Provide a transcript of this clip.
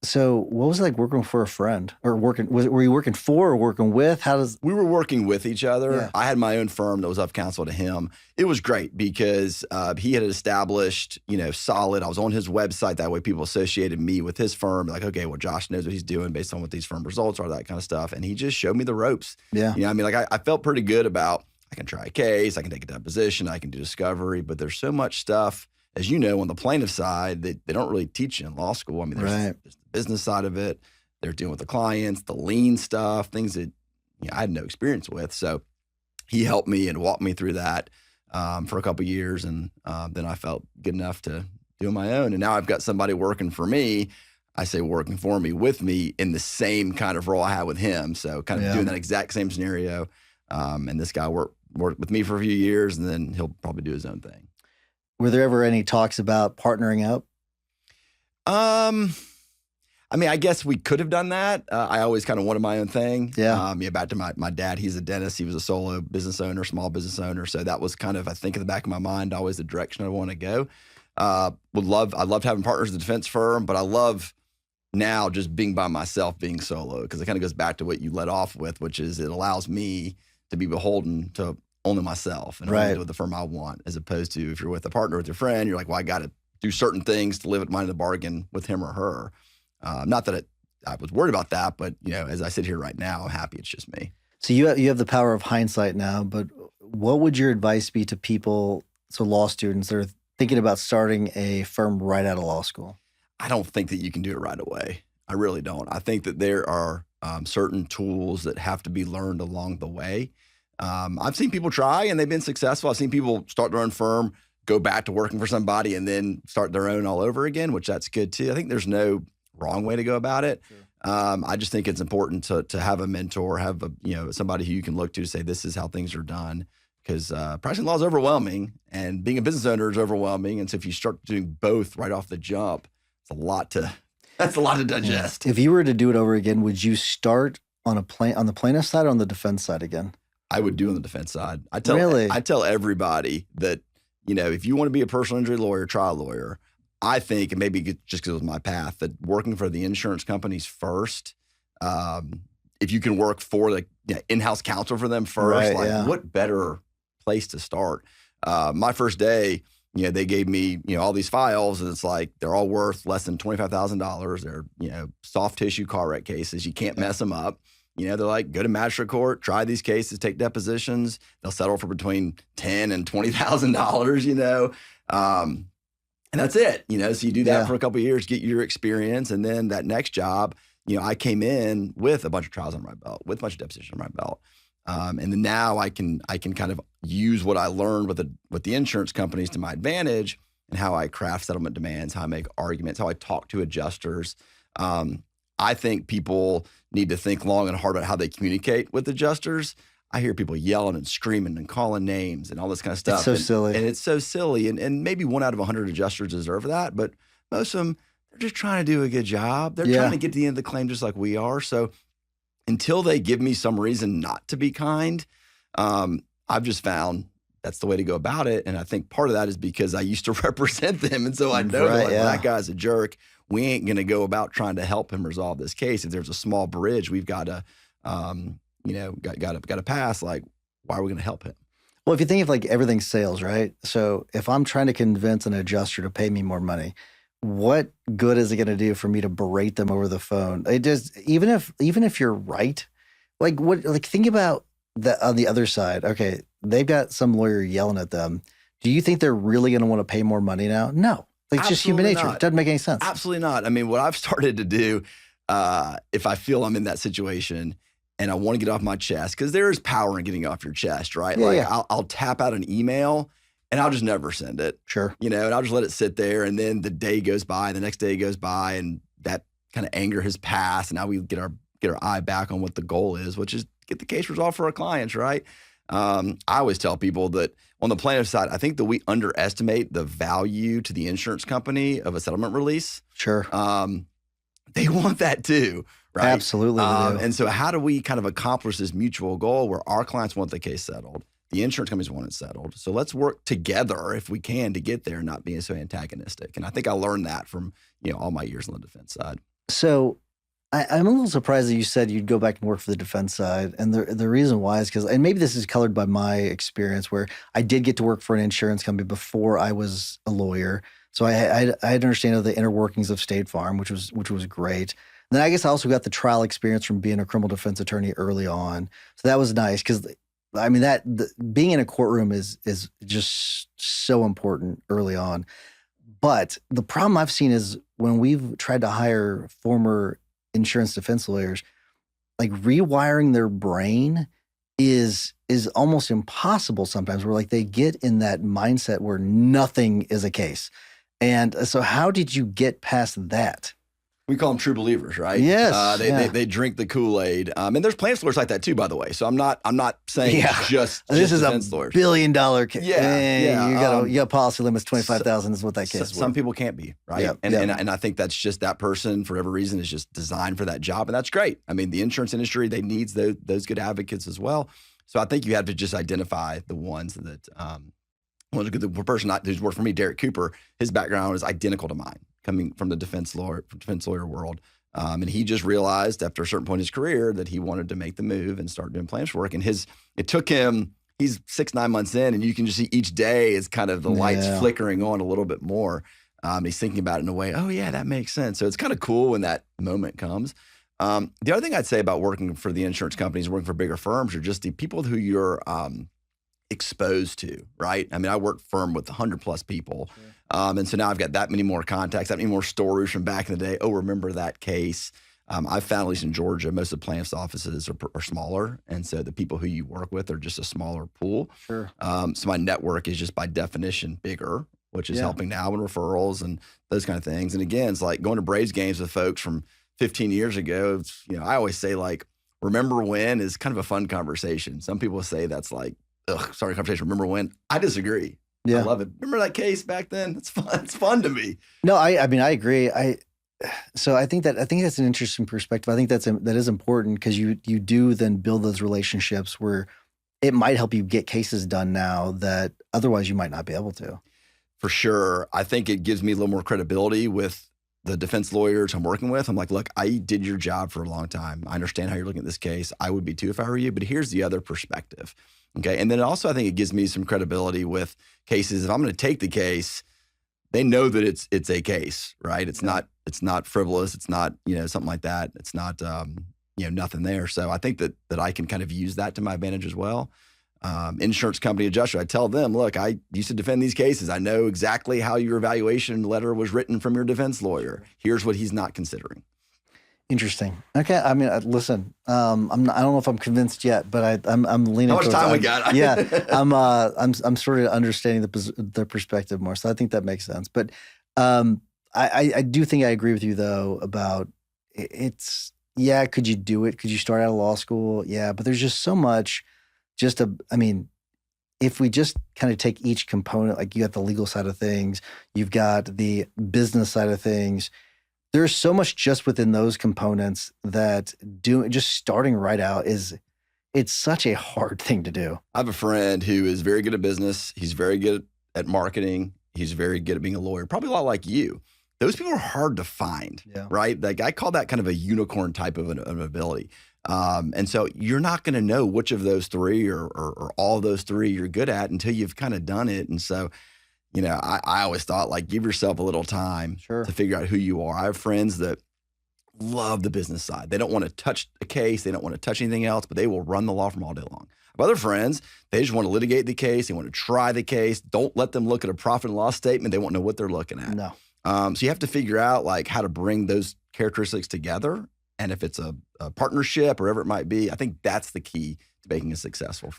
So what was it like working for a friend or were you working for or working with? We were working with each other. Yeah. I had my own firm that was of counsel to him. It was great because he had established, solid. I was on his website. That way people associated me with his firm. Like, okay, well, Josh knows what he's doing based on what these firm results are, that kind of stuff. And he just showed me the ropes. Yeah. I felt pretty good about, I can try a case, I can take a deposition, I can do discovery, but there's so much stuff, as you know, on the plaintiff side that they don't really teach you in law school. There's the business side of it. They're dealing with the clients, the lien stuff, things that I had no experience with. So he helped me and walked me through that for a couple of years. And then I felt good enough to do my own. And now I've got somebody working for me. I say working for me with me in the same kind of role I had with him. So kind of doing that exact same scenario. And this guy worked with me for a few years, and then he'll probably do his own thing. Were there ever any talks about partnering up? I guess we could have done that. I always kind of wanted my own thing. Yeah. Back to my dad, he's a dentist. He was a solo business owner, small business owner. So that was kind of, I think, in the back of my mind, always the direction I want to go. I loved having partners in the defense firm, but I love now just being by myself, being solo, because it kind of goes back to what you led off with, which is it allows me to be beholden to only myself and only do the firm I want, as opposed to if you're with a partner, with your friend, you're like, well, I got to do certain things to live at mine in the bargain with him or her. Not that I was worried about that, but as I sit here right now, I'm happy it's just me. So you have the power of hindsight now, but what would your advice be to people, so law students that are thinking about starting a firm right out of law school? I don't think that you can do it right away. I really don't. I think that there are certain tools that have to be learned along the way. I've seen people try and they've been successful. I've seen people start their own firm, go back to working for somebody, and then start their own all over again, which that's good too. I think there's no wrong way to go about it. Sure. I just think it's important to have a mentor, have somebody who you can look to say, this is how things are done. Because pricing law is overwhelming and being a business owner is overwhelming. And so if you start doing both right off the jump, that's a lot to digest. If you were to do it over again, would you start on the plaintiff side or on the defense side again? I would do on the defense side. I tell everybody that, if you want to be a personal injury lawyer, trial lawyer, I think, and maybe just because it was my path, that working for the insurance companies first, if you can work for the in-house counsel for them first, what better place to start? My first day, they gave me, all these files, and it's like, they're all worth less than $25,000. They're, soft tissue car wreck cases. You can't mess them up. They're like, go to magistrate court, try these cases, take depositions. They'll settle for between $10,000 and $20,000, and that's it, so you do that for a couple of years, get your experience. And then that next job, I came in with a bunch of trials on my belt, with a bunch of depositions on my belt. And then now I can kind of use what I learned with the insurance companies to my advantage, and how I craft settlement demands, how I make arguments, how I talk to adjusters. I think people need to think long and hard about how they communicate with adjusters. I hear people yelling and screaming and calling names and all this kind of stuff. It's so silly. And it's so silly. And maybe 1 out of 100 adjusters deserve that, but most of them, they're just trying to do a good job. They're trying to get to the end of the claim just like we are. So until they give me some reason not to be kind, I've just found that's the way to go about it. And I think part of that is because I used to represent them. And so I know that guy's a jerk. We ain't going to go about trying to help him resolve this case. If there's a small bridge we've got to, got to pass, like, why are we going to help him? Well, if you think of like everything's sales, right? So if I'm trying to convince an adjuster to pay me more money, what good is it going to do for me to berate them over the phone? It just, even if you're right, think about that on the other side. Okay, they've got some lawyer yelling at them. Do you think they're really going to want to pay more money now? No. It's just human nature. It doesn't make any sense. Absolutely not. What I've started to do, if I feel I'm in that situation and I want to get off my chest, because there is power in getting off your chest, right? I'll tap out an email and I'll just never send it. Sure. And I'll just let it sit there, and then the day goes by, the next day goes by, and that kind of anger has passed, and now we get our eye back on what the goal is, which is get the case resolved for our clients, right? I always tell people that on the plaintiff side, I think that we underestimate the value to the insurance company of a settlement release. Sure. They want that too, right? Absolutely. And so how do we kind of accomplish this mutual goal where our clients want the case settled, the insurance companies want it settled? So let's work together if we can to get there, not being so antagonistic. And I think I learned that from all my years on the defense side. So I'm a little surprised that you said you'd go back and work for the defense side. And the reason why is because, and maybe this is colored by my experience where I did get to work for an insurance company before I was a lawyer. So I understand the inner workings of State Farm, which was great. And then I guess I also got the trial experience from being a criminal defense attorney early on. So that was nice because I mean being in a courtroom is just so important early on. But the problem I've seen is when we've tried to hire former insurance defense lawyers, like rewiring their brain is almost impossible sometimes, where like they get in that mindset where nothing is a case. And so how did you get past that? We call them true believers, right? Yes. They drink the Kool-Aid. And there's plaintiffs lawyers like that too, by the way. So I'm not saying just this is defense a lawyers. $1 billion case. Yeah. You got policy limits 25,000 is what that case is. Some people can't be, right? Yep. And I think that's just that person for whatever reason is just designed for that job. And that's great. I mean, the insurance industry, they needs those good advocates as well. So I think you have to just identify the ones that the person who's worked for me, Derek Cooper, his background is identical to mine, coming from the defense lawyer world. And he just realized after a certain point in his career that he wanted to make the move and start doing plaintiffs work. And it took him, he's 6-9 months in, and you can just see each day is kind of the lights flickering on a little bit more. He's thinking about it in a way, oh yeah, that makes sense. So it's kind of cool when that moment comes. The other thing I'd say about working for the insurance companies, working for bigger firms, are just the people who you're exposed to, right? I mean, I work firm with 100+ people. Sure. And so now I've got that many more contacts, that many more stories from back in the day. Oh, remember that case? I've found, at least in Georgia, most of the plaintiff's offices are smaller. And so the people who you work with are just a smaller pool. Sure. So my network is just by definition bigger, which is helping now in referrals and those kind of things. And again, it's like going to Braves games with folks from 15 years ago. I always say, like, remember when is kind of a fun conversation. Some people say that's like, sorry, conversation. Remember when? I disagree. Yeah. I love it. Remember that case back then? It's fun. It's fun to me. No, I mean, I agree. So I think that's an interesting perspective. I think that is important because you do then build those relationships where it might help you get cases done now that otherwise you might not be able to. For sure. I think it gives me a little more credibility with the defense lawyers I'm working with. I'm like, look, I did your job for a long time. I understand how you're looking at this case. I would be too if I were you, but here's the other perspective. Okay. And then also I think it gives me some credibility with cases. If I'm going to take the case, they know that it's a case, right? It's not frivolous. It's not, something like that. It's not, nothing there. So I think that I can kind of use that to my advantage as well. Insurance company adjuster, I tell them, look, I used to defend these cases. I know exactly how your evaluation letter was written from your defense lawyer. Here's what he's not considering. Interesting. Okay. I mean, listen, I don't know if I'm convinced yet, but I'm leaning. How much time we got? Yeah. I'm sort of understanding the perspective more. So I think that makes sense. But I do think I agree with you though about could you do it? Could you start out of law school? Yeah. But there's just so much if we just kind of take each component, like you got the legal side of things, you've got the business side of things. There's so much just within those components that just starting right out it's such a hard thing to do. I have a friend who is very good at business. He's very good at marketing. He's very good at being a lawyer, probably a lot like you. Those people are hard to find, right? Like I call that kind of a unicorn type of an ability. And so you're not going to know which of those three or all of those three you're good at until you've kind of done it. And so, I always thought, like, give yourself a little time to figure out who you are. I have friends that love the business side. They don't want to touch a case. They don't want to touch anything else, but they will run the law firm all day long. I have other friends, they just want to litigate the case. They want to try the case. Don't let them look at a profit and loss statement. They won't know what they're looking at. No. So you have to figure out, like, how to bring those characteristics together. And if it's a partnership or whatever it might be, I think that's the key to making it successful.